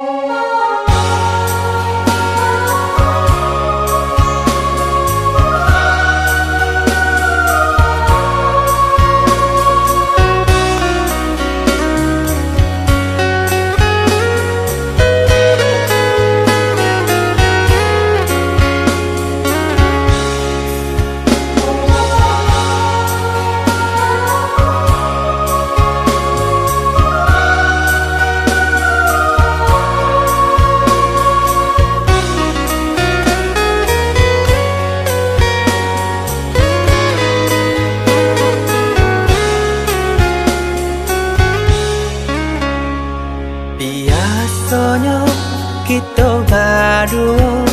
Biasanya kita berdua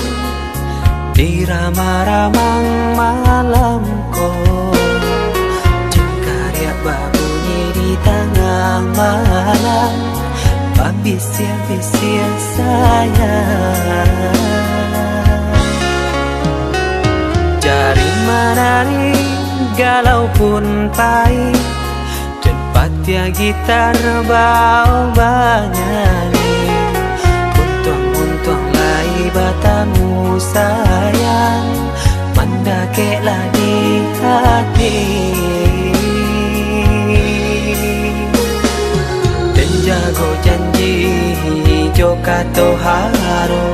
di ramah-ramang malam kau, cengkariak berbunyi di tengah malam, babisia-bisia sayang. Jari menari galau pun pahit, tempat ya gitar bau banyani, untung lai batamu sayang, mandakeklah di hati. Dan jago janji joka toharo,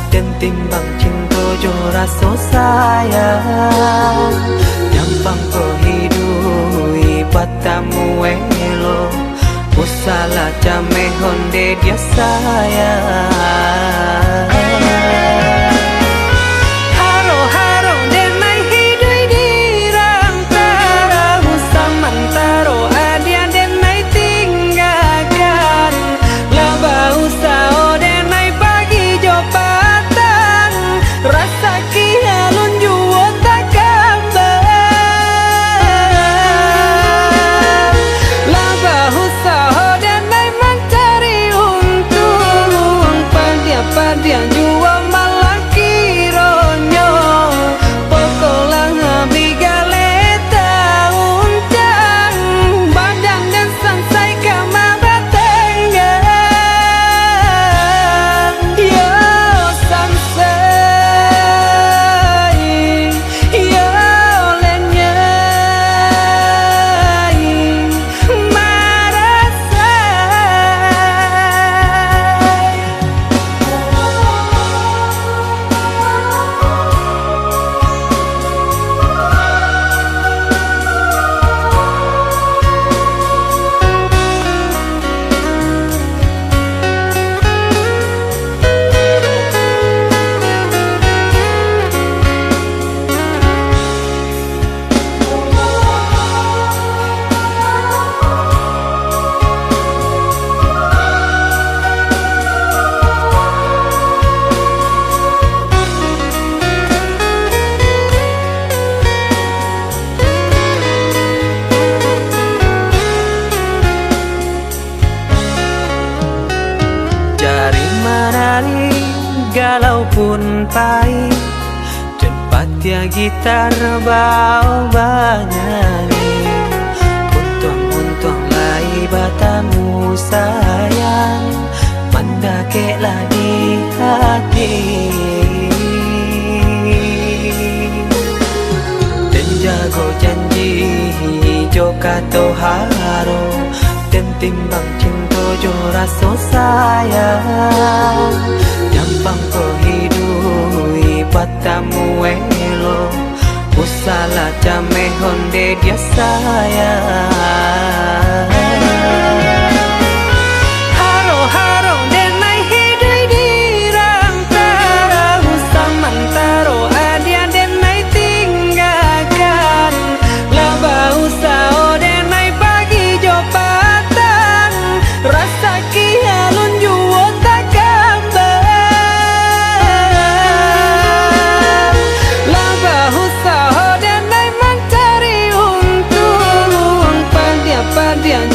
dan timbang cinta jo rasa sayang, nyampang ko hidui batamu elo, usala jame honde dia sayang. Haro-haro denai hidui di rantara, usamantaro adia denai tinggalkan, laba usao denai pagi jo patang, rasa kialun juo tak kabar, laba usao denai mencari untung, padian juo malah kironyo, pokolang bigaleta uncang, badan dan sansai kama batenggan, yo sansai, yo lenyai, marasai. Jari menari galau pun pahit, tempat ya gitar bau banyani, untung lai batamu sayang, mandakeklah di hati. Dan jago janji joka toharo, dan timbang cinta jo rasa sayang, nyampang ko hidui batamu elo, usala jame honde dia sayang. Haro-haro denai hidui di rantara, usamantaro adia denai tinggalkan, laba usao denai pagi jo patang, rasa kialun juo tak kabar, laba usao denai mencari untung, padian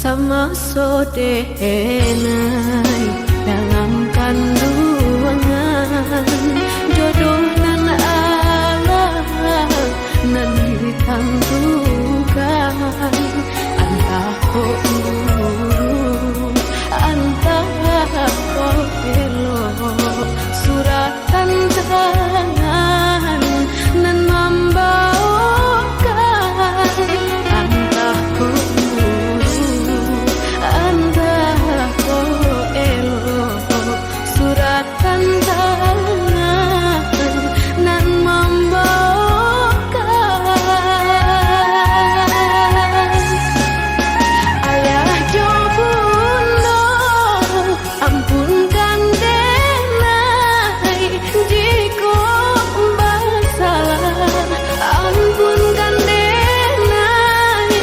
sama sodenai dalam kandungan jodoh nan Allah nan ditentukan antah kok guru antah kok elok suratan tangan nan membawakan antah kok suratan tangan nan membawakan ayah jo bunda ampunkan denai jika bersalah ampunkan denai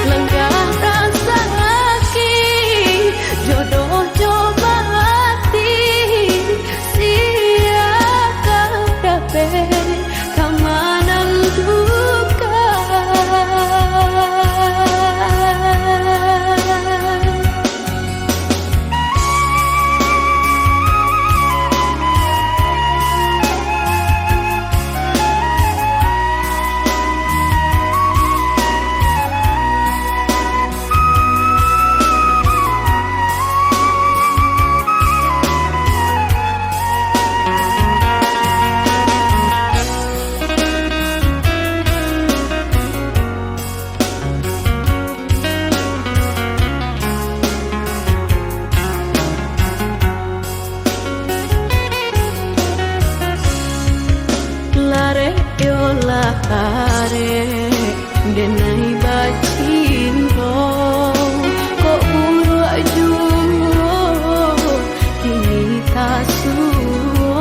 lenggah rasa sakit jodoh coba kamanan duka lare denai bacinto kok uruk jumbo kini tasuo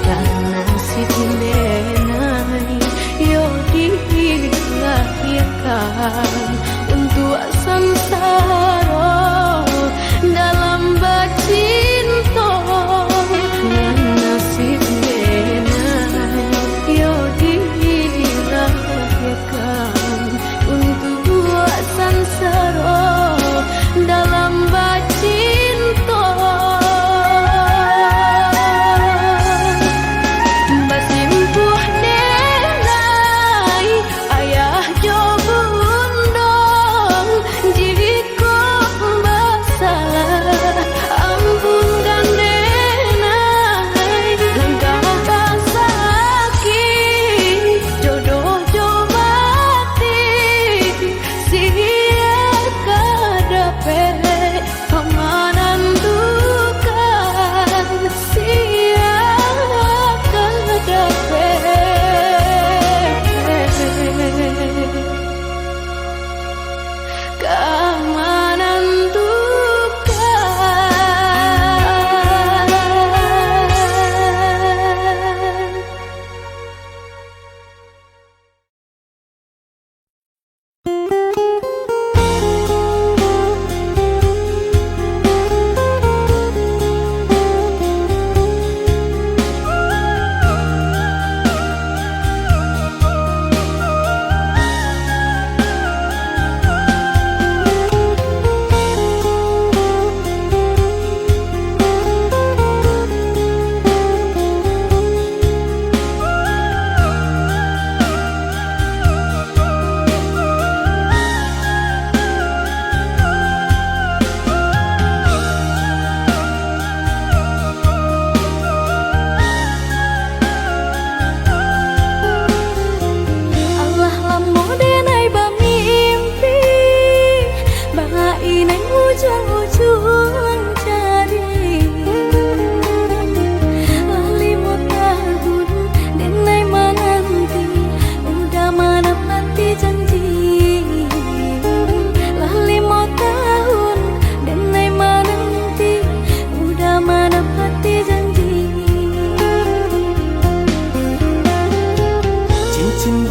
dan nasib denai yo dilahirkan untuk samsara dalam bacinto dan nasib denai yo dilahirkan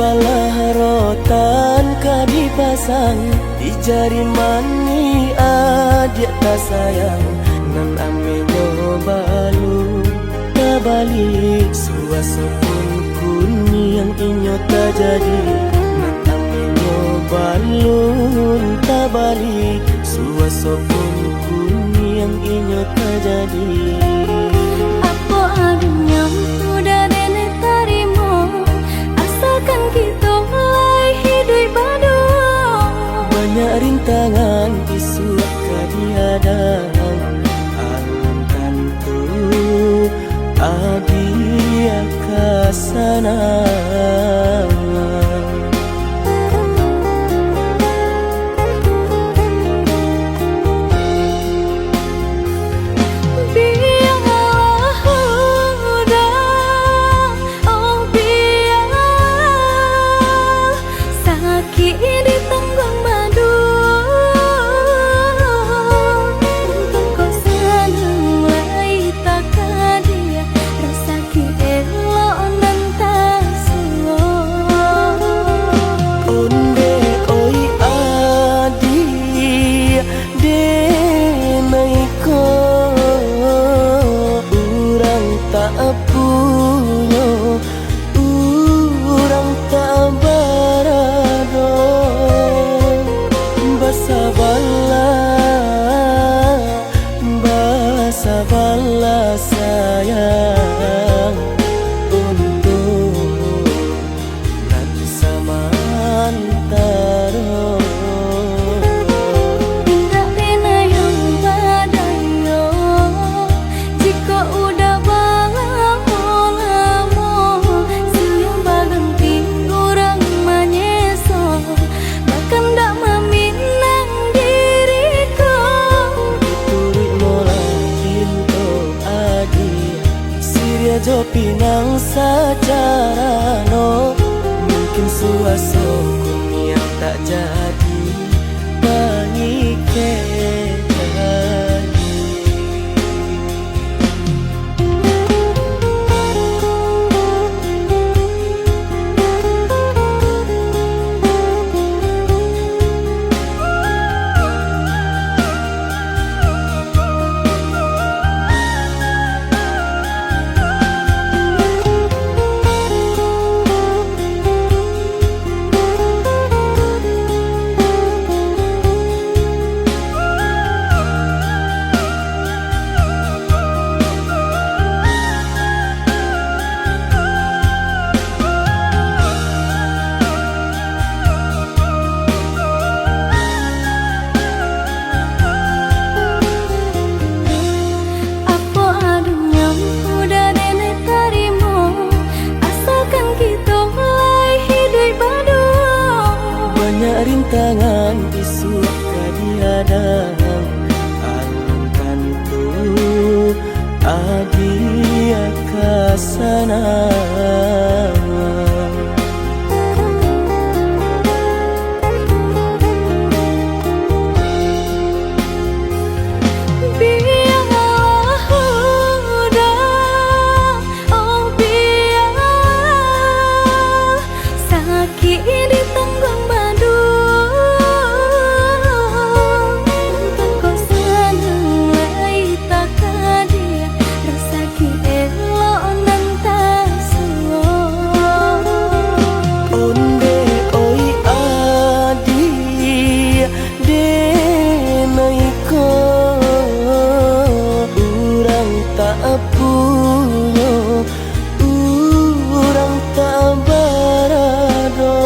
Balah rotan ka dipasang di jari mani adik tak sayang nan ame balu tak balik suasa pun kuni yang inyo tak jadi nan ame balun tak balik suasa pun kuni yang inyo tak jadi. Apa adanya udah nenek tarimo asalkan kita mulai hidup baru. Banyak rintangan isu kadiadang alam tentu adia kasana. Sabarlah sayang untuk nan samantara. Tak pernah yang badayo jika udah lama siang berganti orang menyeso bahkan tak meminang diriku. Turik mola pintu adi Siria jo pinang secara no mungkin suaso kuni yang tak jadi pangike tadi. Rintangan isu kadiadang alam tentu adia kasana. Urang tak barado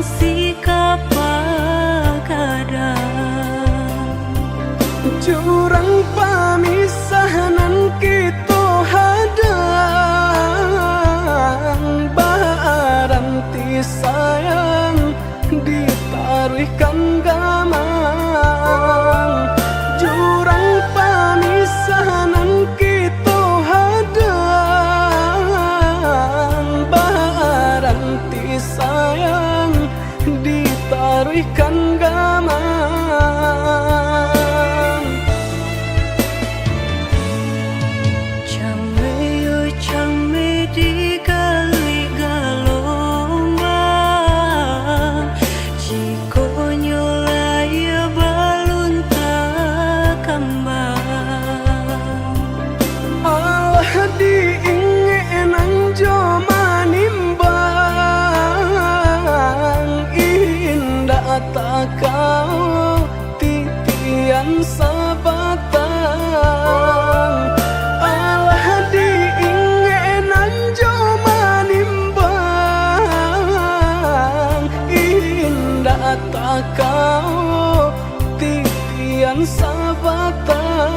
si kapal kadang jurang pamisahan kita hadang baranti sayang ditaruhkan gamang jurang pamisahan kita hadang baranti sayang ditaruhkan gamang Came di kali galombang Jiko nyolaya balun tak kembang Allah diingin jo manimbang indah tak kau titian sabatang Allah diingin jo manimbang indah tak kau titian sabatang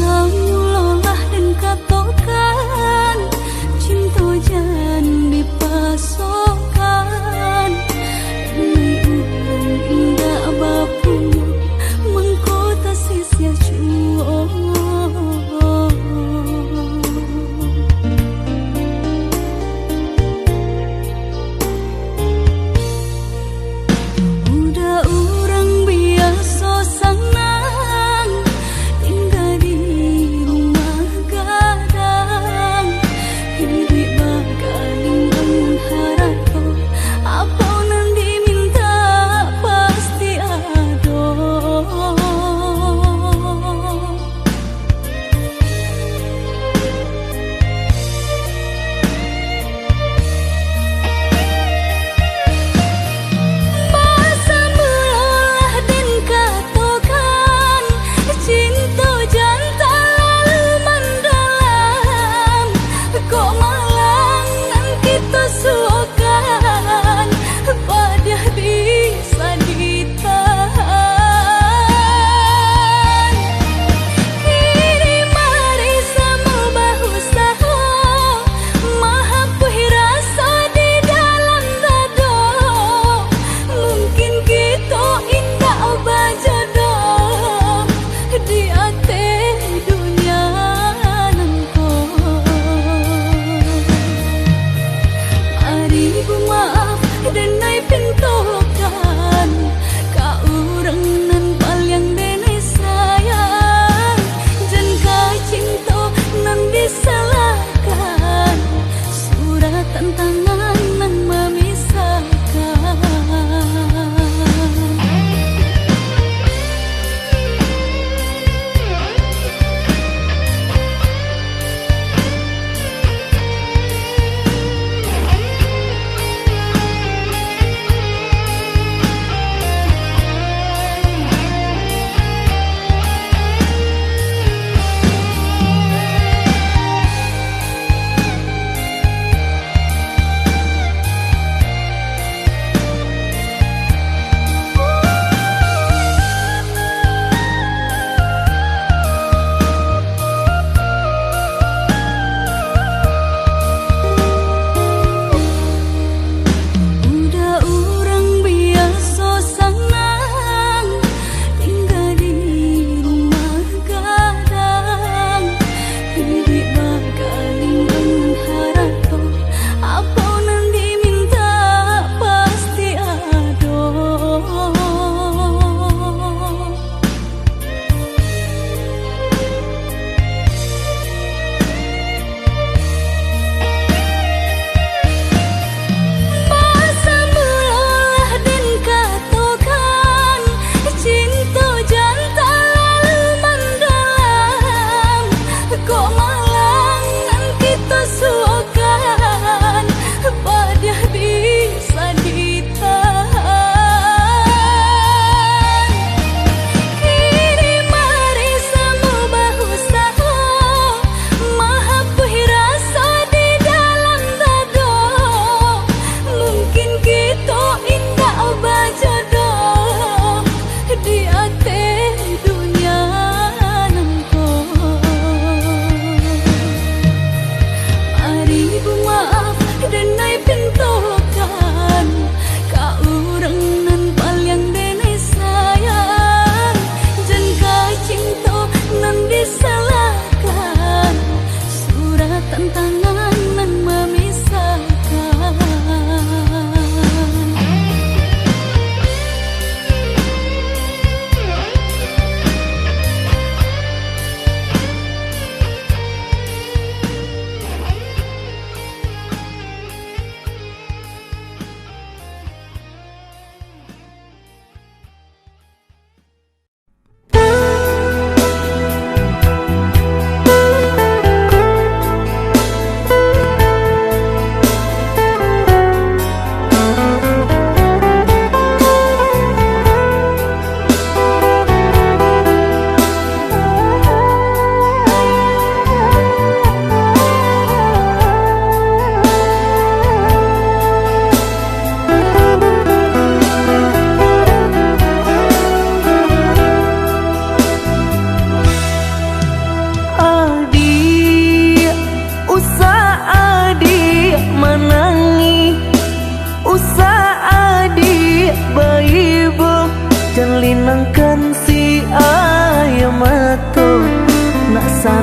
kamu lolah dan katokan, cinta jan dipasokan. Ini ulang indah bapun mengkota sisia cuo. Udah orang biasa senang tinggal di rumah gadang.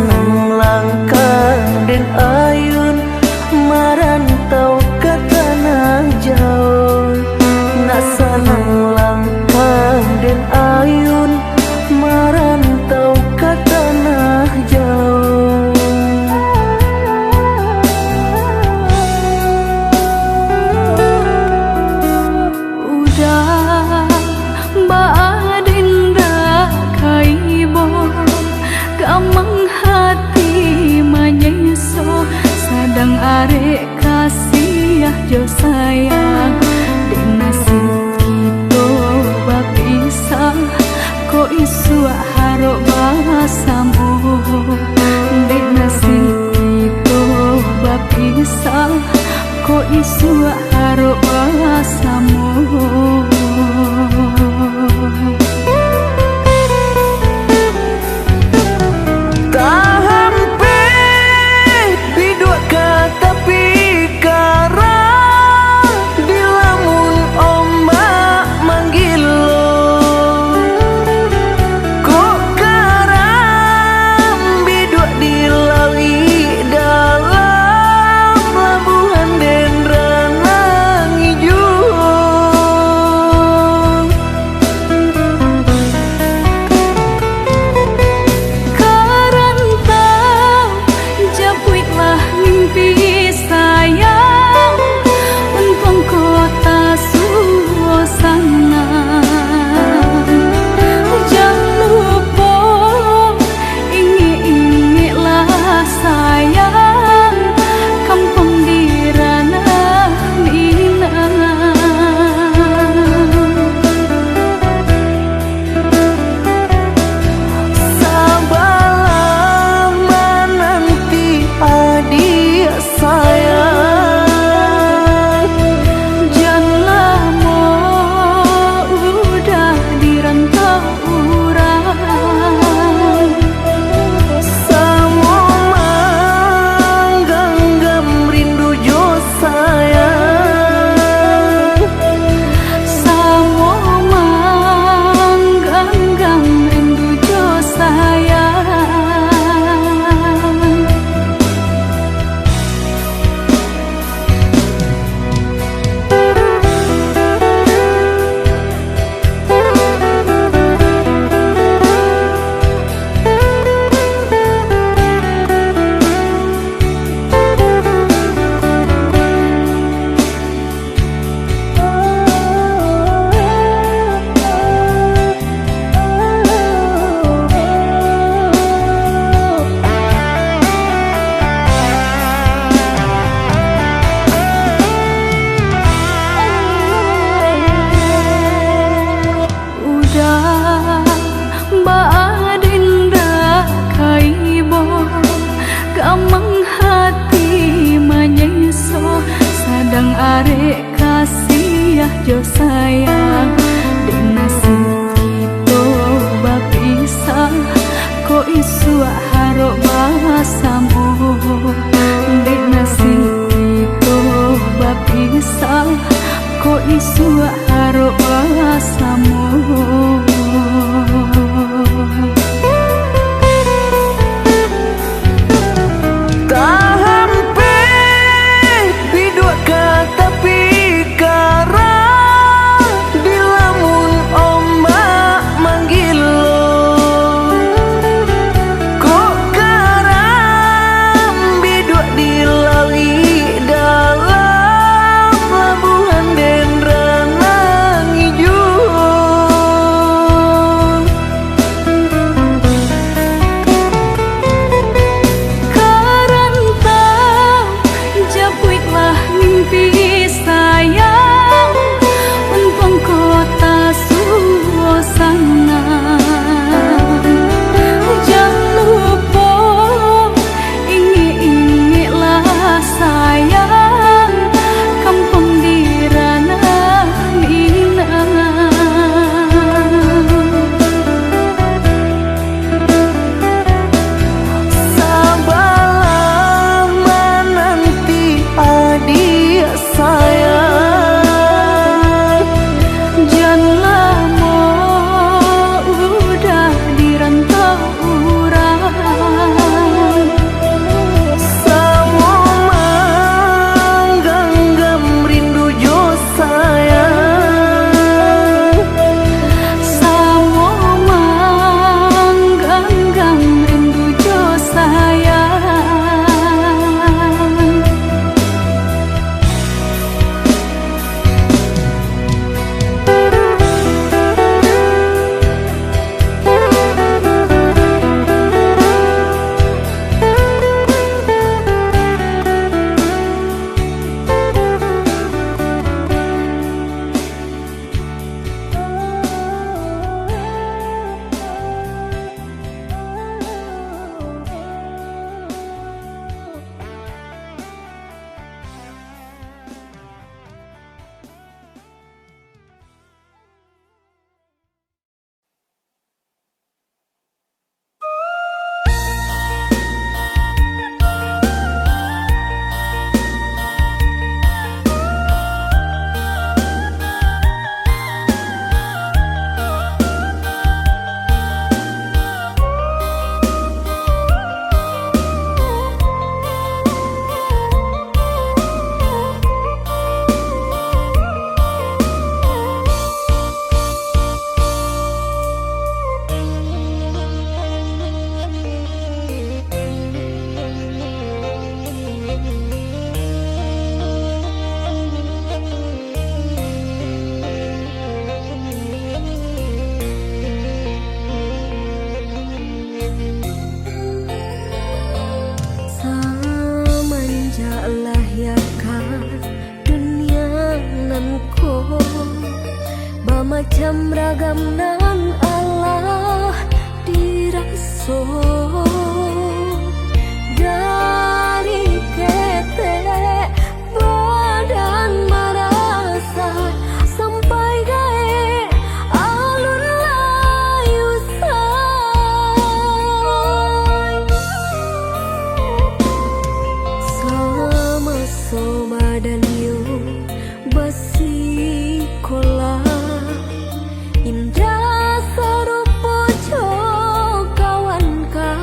senang langkah dan ayun merantau ke tanah jauh. Nak senang langkah dan ayun merantau ke tanah jauh. Udah baadinda kaibo gamang hati manyeso sadang arek kasih jo sayang di nasib kita bapisah ko isu harok bahasamu di nasib kita bapisah ko isu harok bahasamu. Sadang arek kasih jo sayang di nasib kita bapisah ko isu harok bahasamu di nasib kita bapisah ko isu harok bahasamu. Tapi karang bila macam ragam nan Allah diraso dari ketek badan merasa sampai gae alun layu say sama-sama dan yo basi kola indah sarupo kawan ka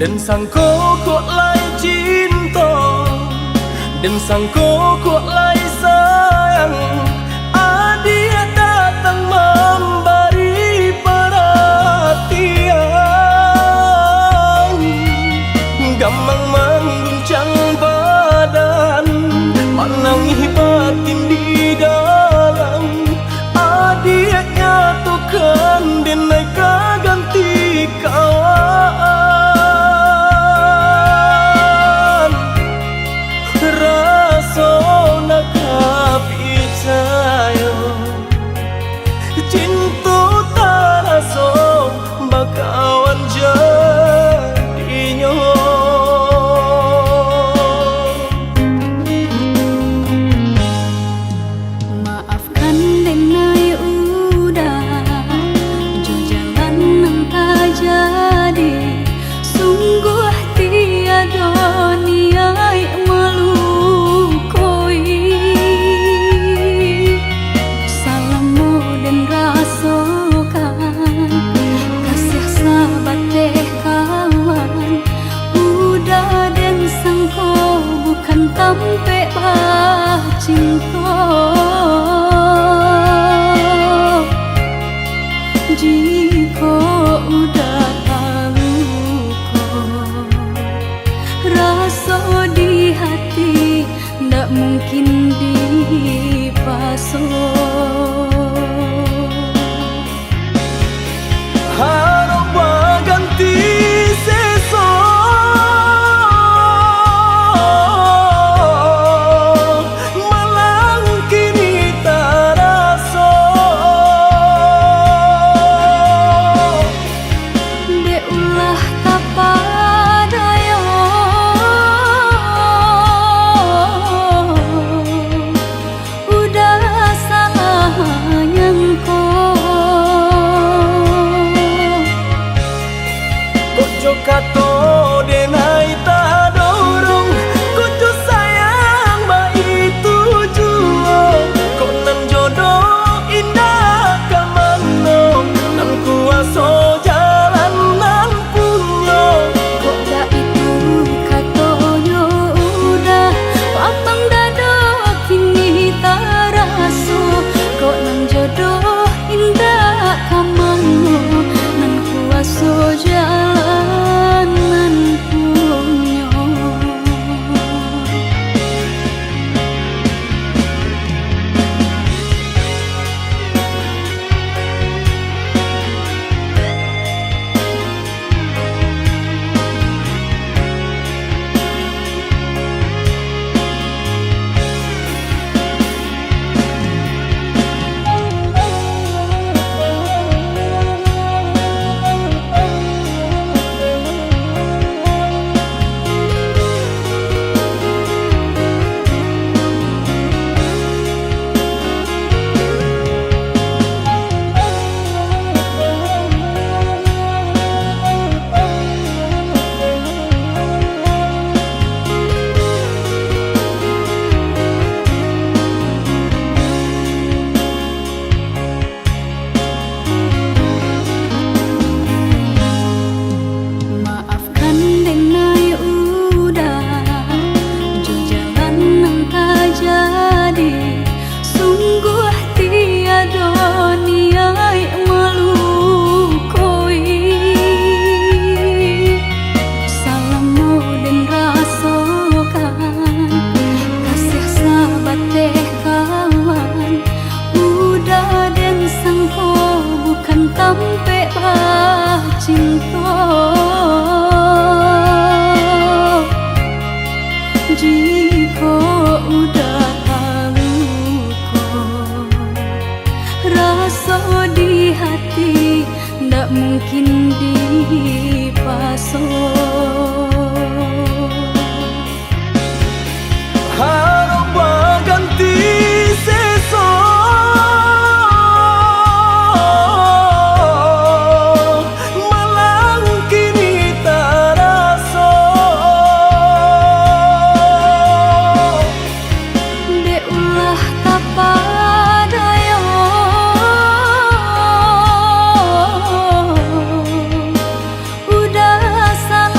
Dan sangko kok lai cinta, dan sangko kok lai sayang. Dia datang memberi perhatian, gampang mengguncang badan, menangis batin di dalam. Dia nyatukan denai ganti kawan. Rasa nak percaya cinta tak rasa bakawan jadinya. Maafkan denai udah jo jalan nang tak jadi. Sungguh tiada niat melukoi. Salamu dan rasakan kasih sahabat deh kawan. Udah dan sangko bukan tampe bah cinta. Jika udah tahu kok rasa di hati ndak mungkin dipasok. Harap ganti seso, malang kini tak rasa. De ulah tapadaya, udah salah nyangko. Kojo kato denai tak dorong, kojo sayang ba itu jua. Kok nan jodoh indah kamano, nan kuaso jalan nan punya. Kok dah itu katonyo udah lapang dada kini tak raso. Kok nang jodoh indah kamano, nan kuaso jalan nan punya. Maafkan denai udah jo jalan nang tak jadi. Sungguh tiada niat melukoi. Salamu dan rasakan kasih sahabat deh kawan. Udah dan sangko bukan tampe bah cinta. Jika udah tahu kok rasa di hati ndak mungkin dipasok. Harap ganti seso, malang kini tak rasa. De ulah tapadaya, udah salah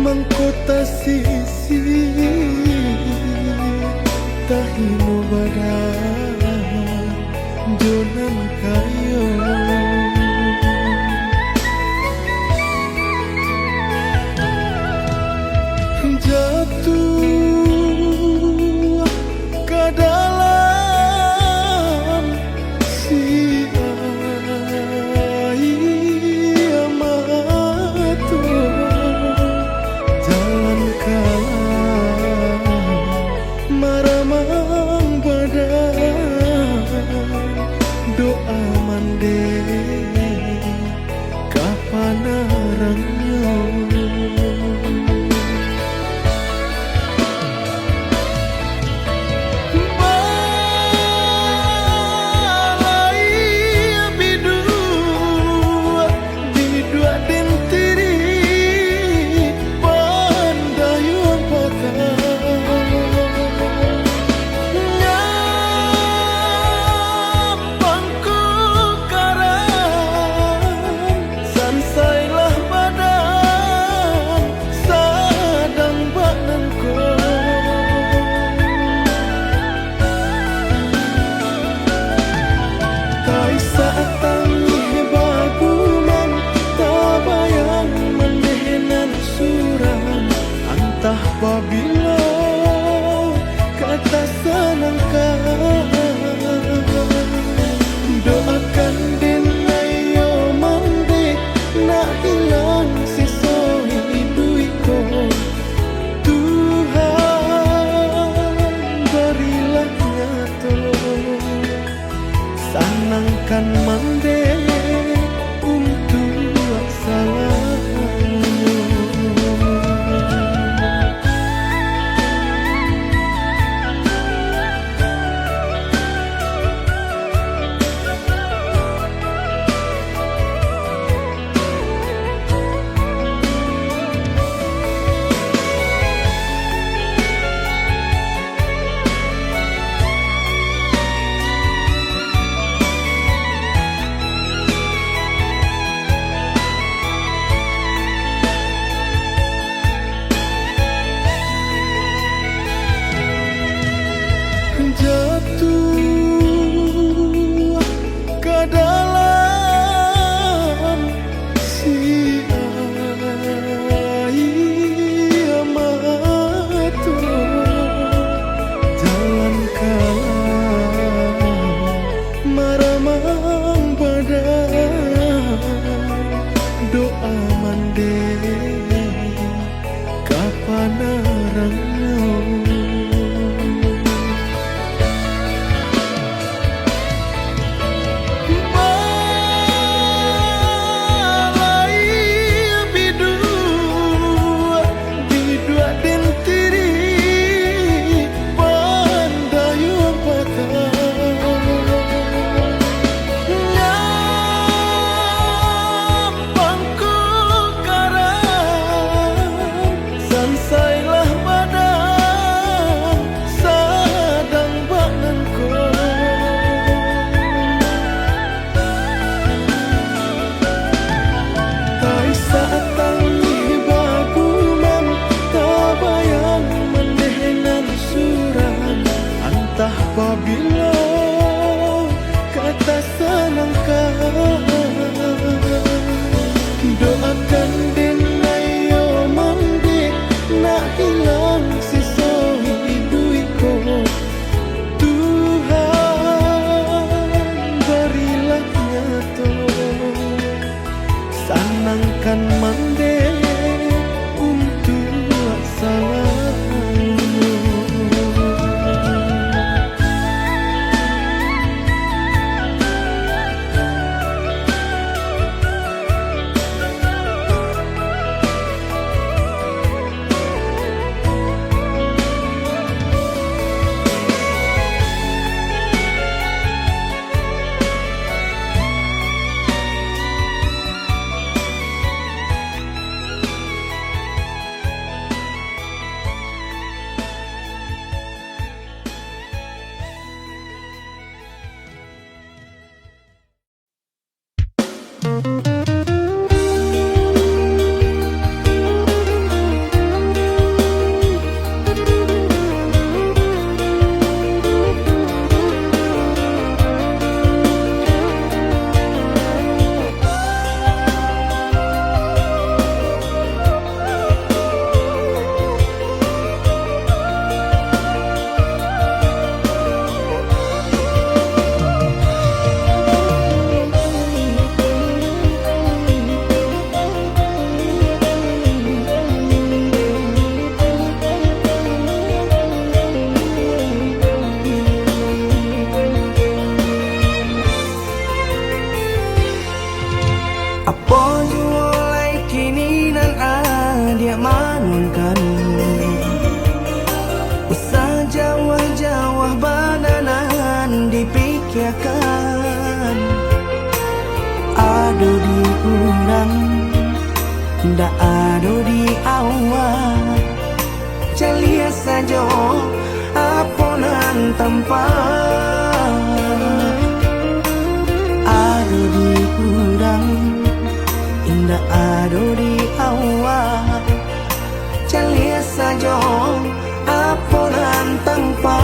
mangkota sisi tahino badan jonan kayo jatuh ke dalam si air mata jalan kalah maramang badan doa mande kapan arangnya apabila kata senangkan doakan dinayo mandi nak hilang sisa hidupku Tuhan berilah nyata sanangkan mandi untuk salah jatuh ke dalam si air mata jalan kalah maramang badan doa mande kapan arangnya sansailah badan tanpa ado di udang indah ado di awal calia saja aponan tanpa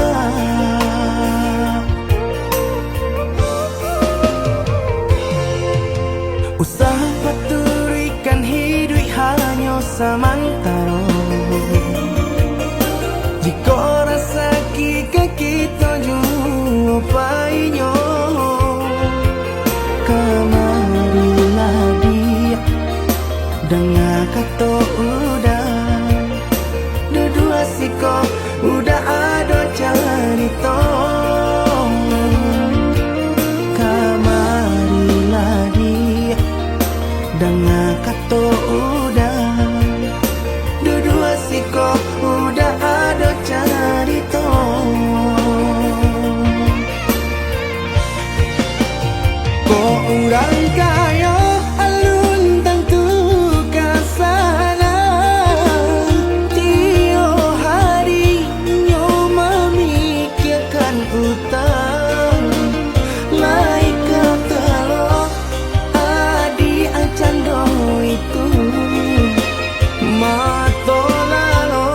usaha paturikan hidup hanya samantara jika rasa kita jumpai kamarilah dia dengan kata udah dua siko udah ada cerita kamarilah dia dengan kata udah dua siko udah ada cerita kok urang kaya alun tentu kasana tio hari nyo memikirkan utang laik ketelo adi acan do itu mato lalo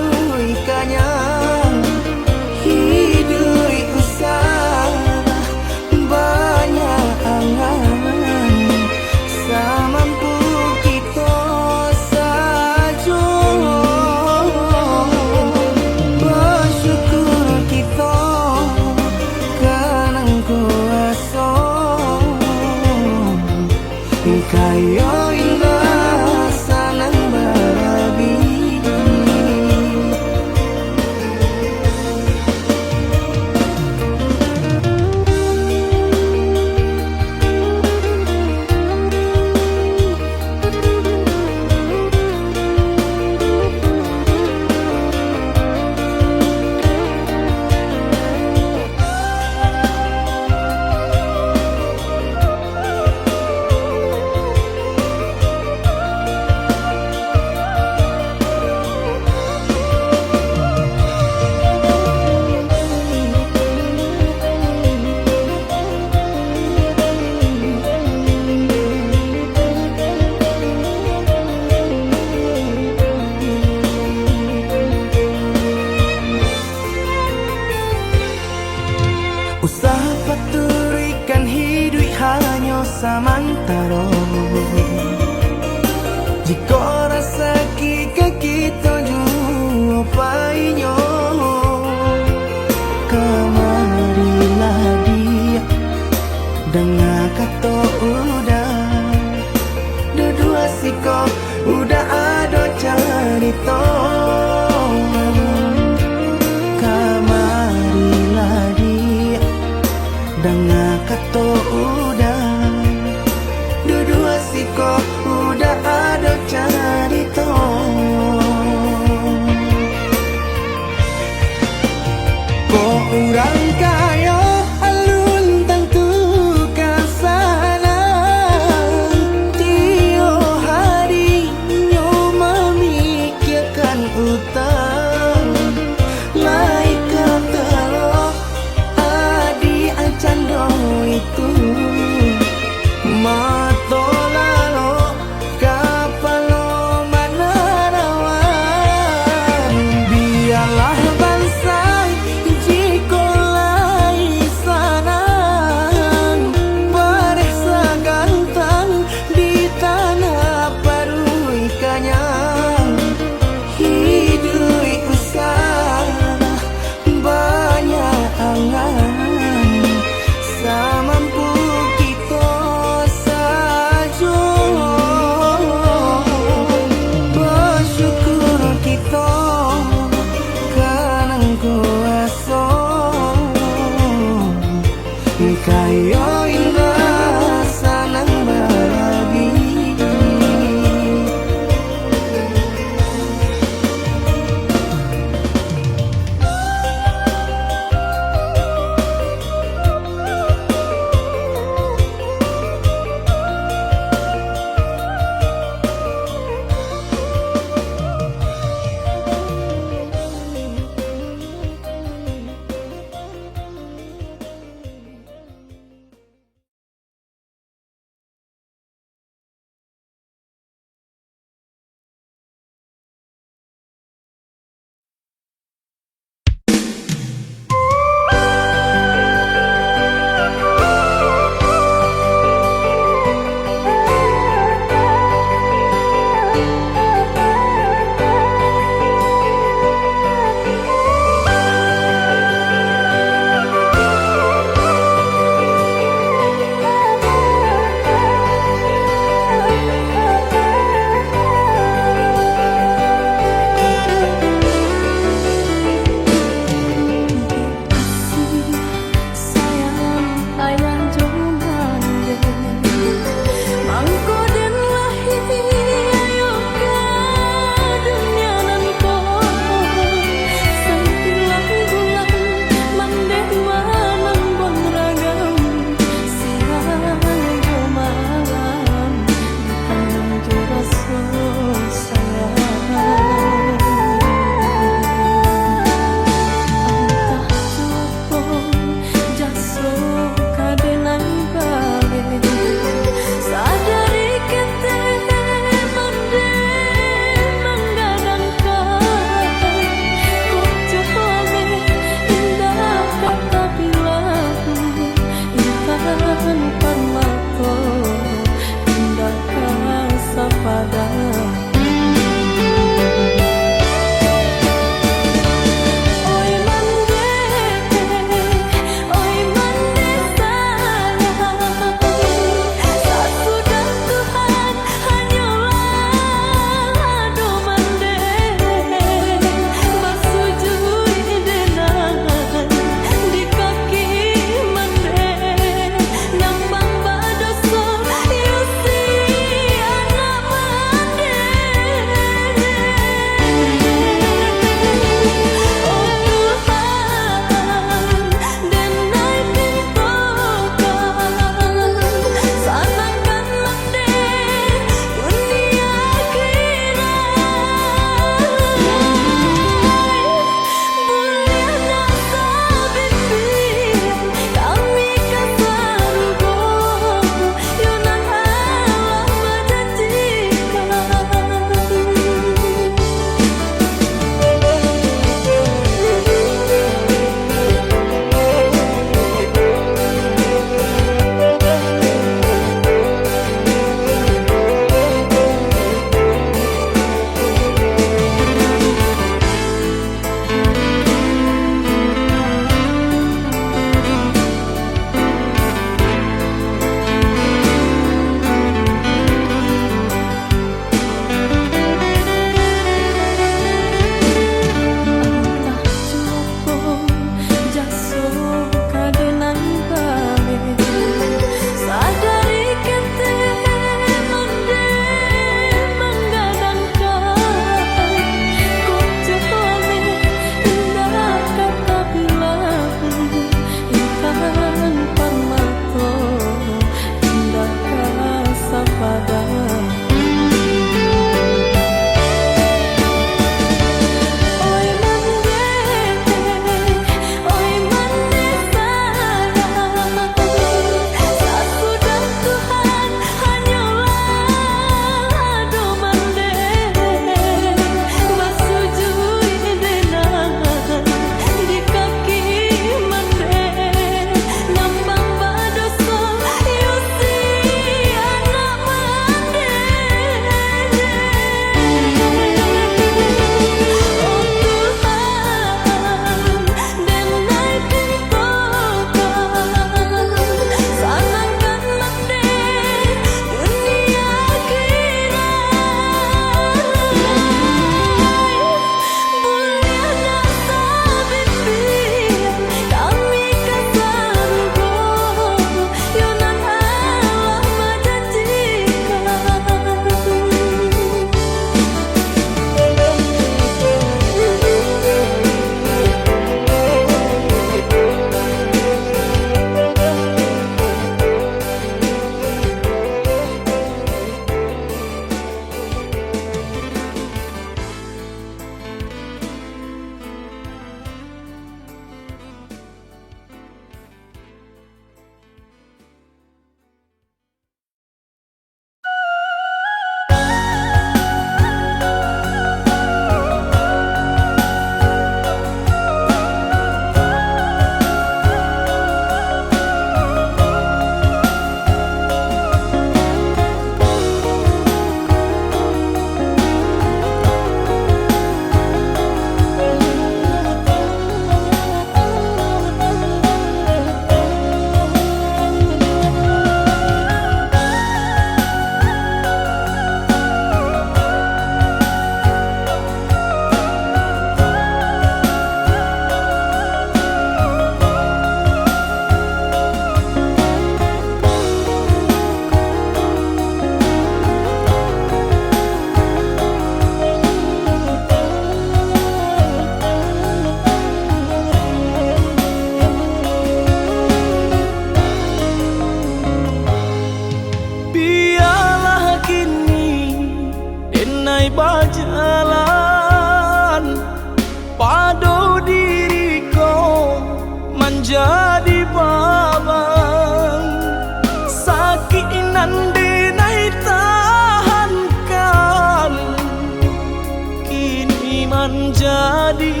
menjadi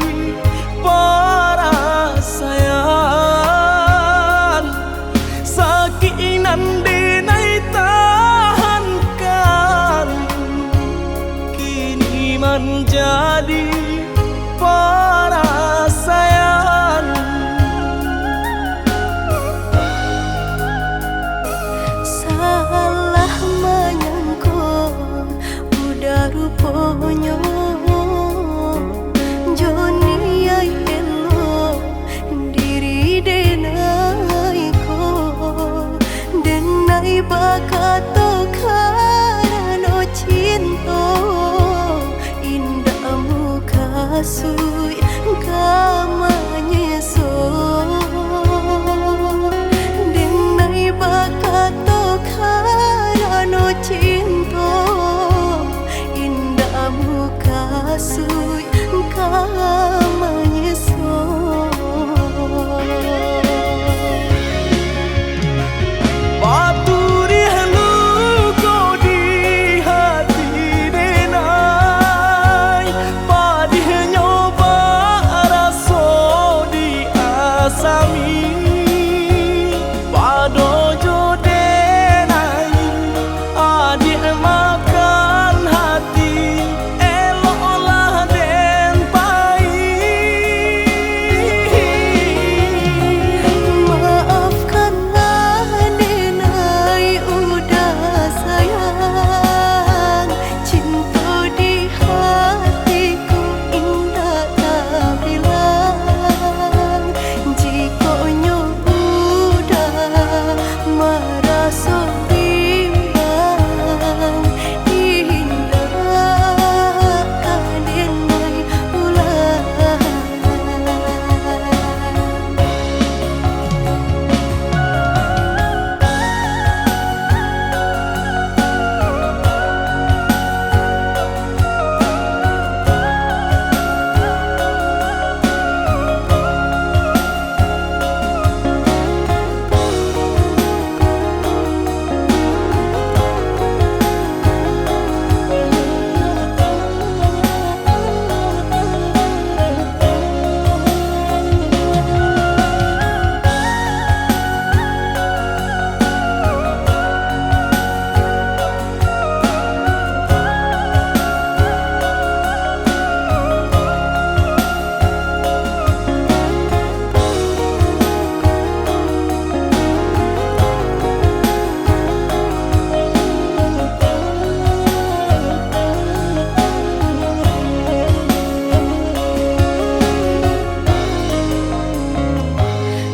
perasaan sakinan denai tahankan kini menjadi perasaan salah menyangka udah rupanya Joni ay elo diri denai ko denai bakato karano cinta indah muka sui kamanya so denai bakato karano cinta indah muka sui kamanya so Paturi haluko di hati denai Padih nyoba raso di asami Padojo denai adik makan hati Eloklah den pai maafkanlah denai udah sayang cinta di hatiku indah tak bilang jika udah merasa bimbang indah denai ulang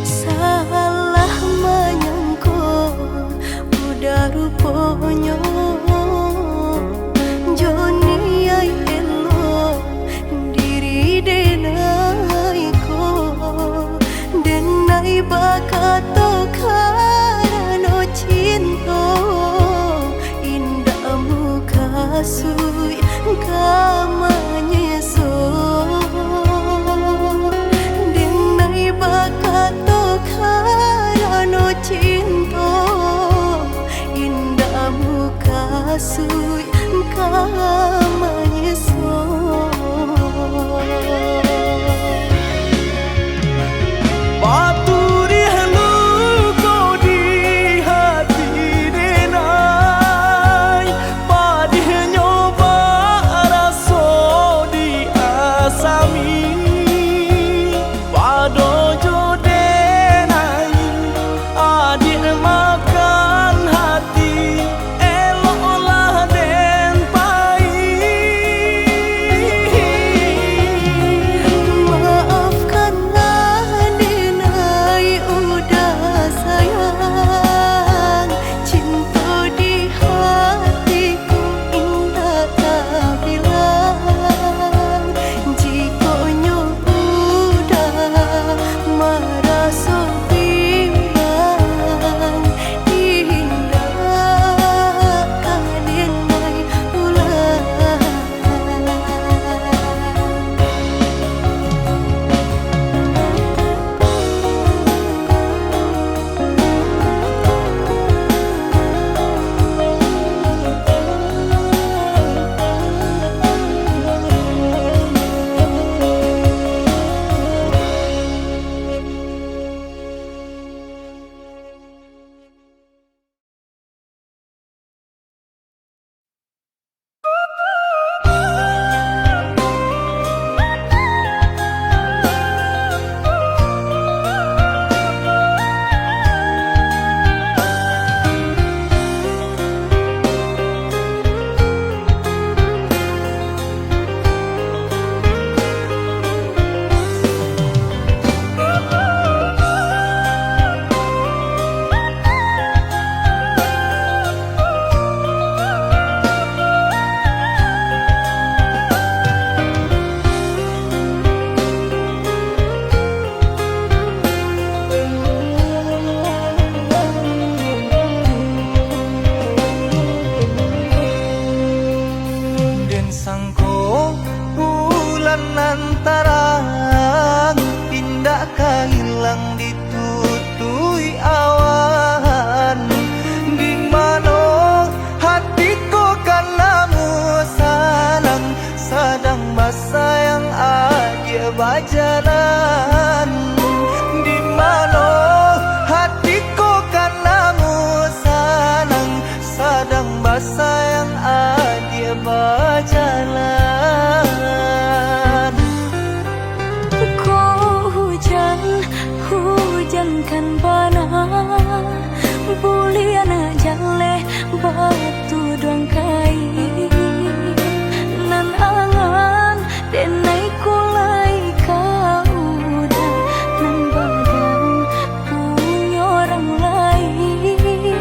salah menyangka udah rupanya Joni ay elo diri denai ko denai bakato karano cinta indah muka sui kamanya so denai bakato karano cinta indah muka sui kamanya so Paturi haluko di hati denai Padih nyoba raso di asami Padojo denai adik makan hati Eloklah den pai antarang pindah hilang ditutui awan. Di mana hatiku kan lamu salang sedang bersayang aja berjalan. Di mana hatiku kan lamu salang sedang bersayang aja berjalan. Kau hujankan bana bulian jale batu doang kai nan angan denai kulai kau dah nan badan punya orang lain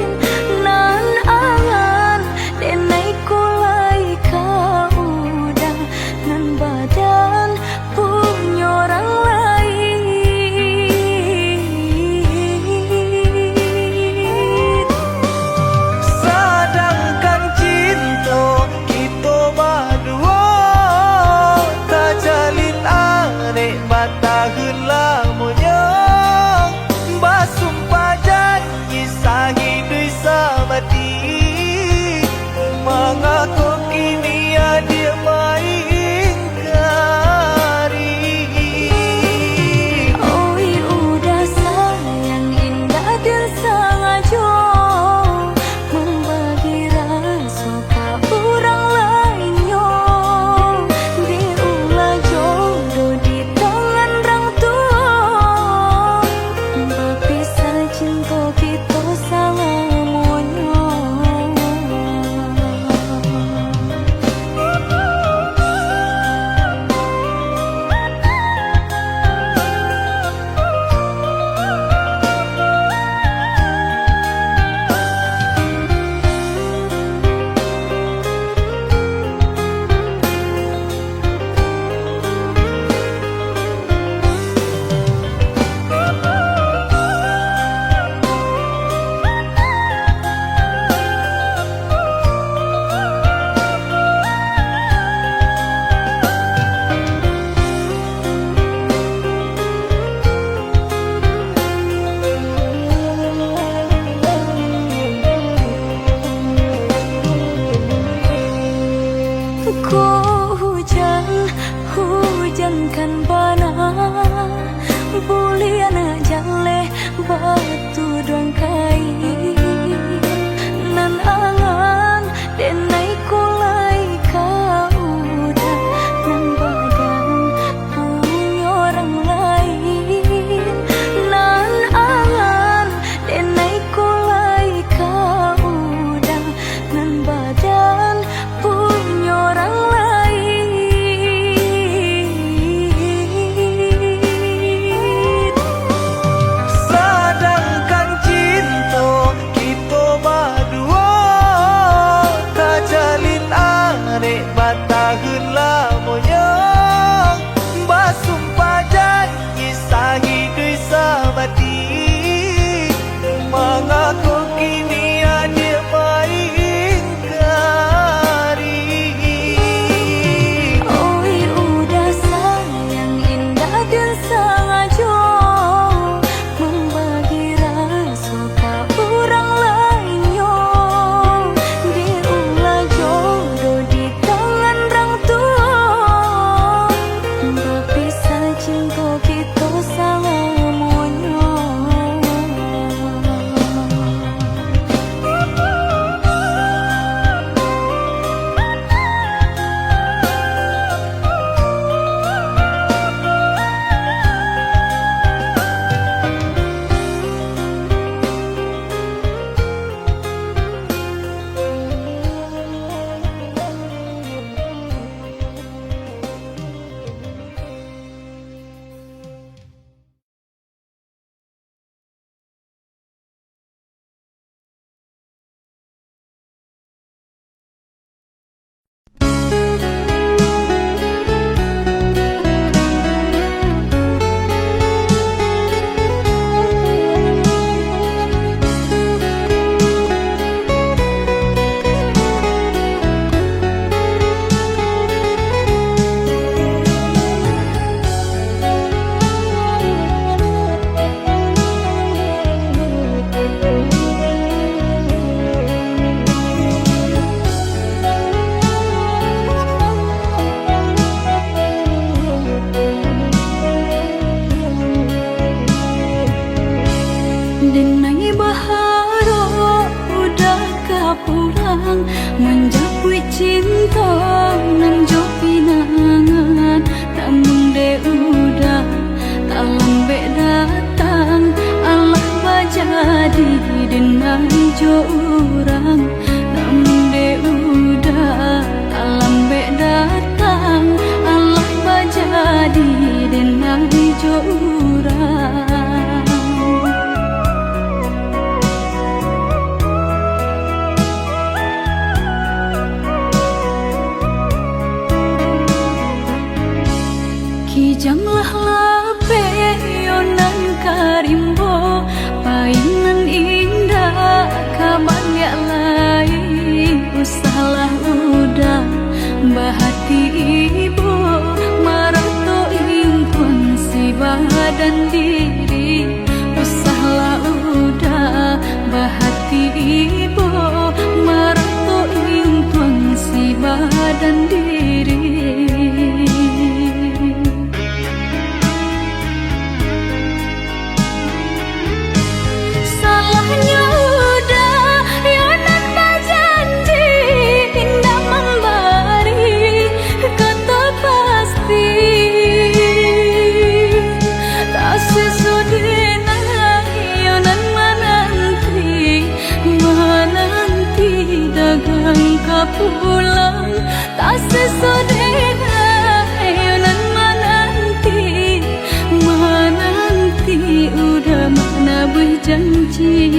nan angan denai kulai kau dah nan badan punya orang lain. Sedangkan cinta kita berdua tak jalin arek batahun lamunya. Basumpah janji sahidui sabati mengaku kini dia mengingkari. Oi udah sayang indah dan sengaja membagi rasa ke orang lainnya. Diulah jodoh di tangan orang tua, berpisah cinta kita selamanya. Kau hujankan bana bulian jale batu doang kai nan angan denai kulai kau dah nan badan punya orang lain nan angan denai kulai kau dah nan badan punya orang lain. Sedangkan cinta Kijanglah lape yonan karimbo Painan indah kaban ya lain Usahlah udah bahati ibu Marato ingkun si badan diri Usahlah udah bahati ibu Marato ingkun si badan diri pulang tak sesodena ayonan menanti udah mana berjanji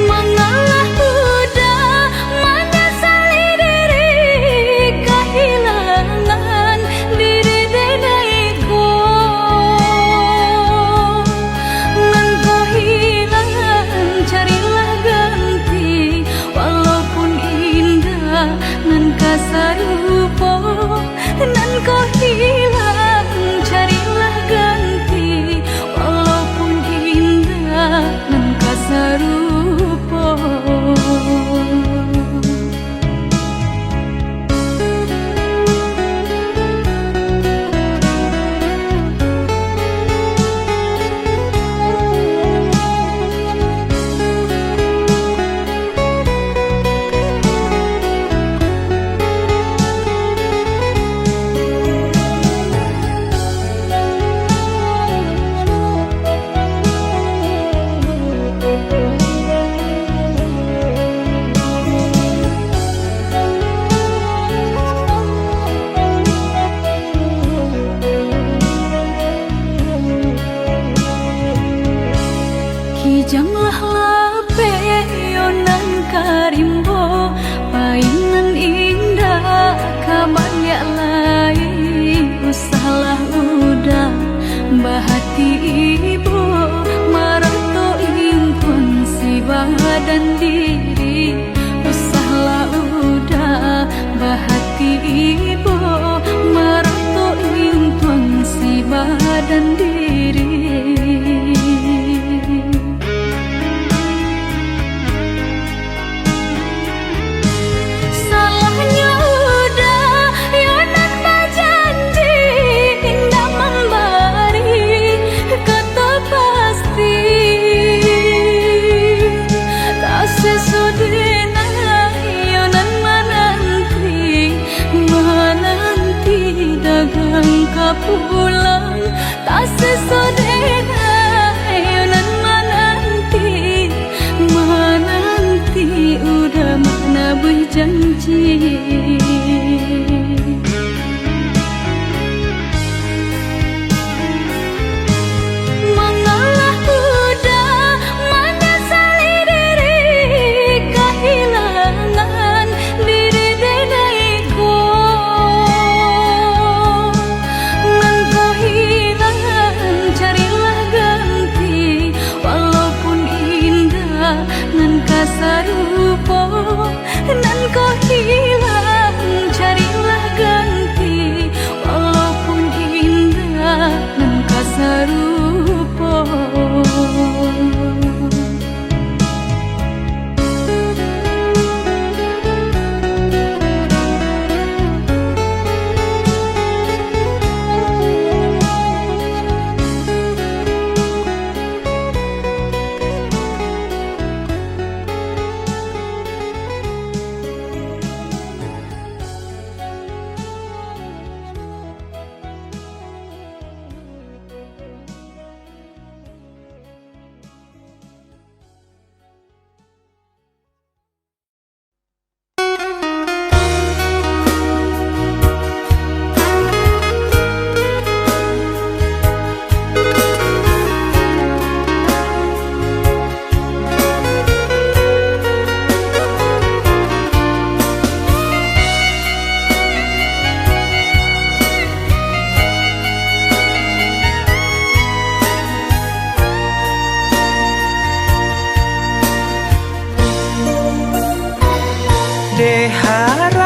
mengalah udah menyesali diri kehilangan diri denaiku sarupo nan kau hilang carilah ganti walaupun indah nan kau sarupo Kijanglah lape yonan karimbo Painan indah kaban ya lain Usahlah udah bahati ibu Marato ingkun si badan diri Usahlah udah bahati ibu Marato ingkun si badan diri pulang tak sesodena ayonan menanti udah mana berjanji mengalah udah menyesali diri kehilangan diri denaiku sarupo nan kau hilang De harap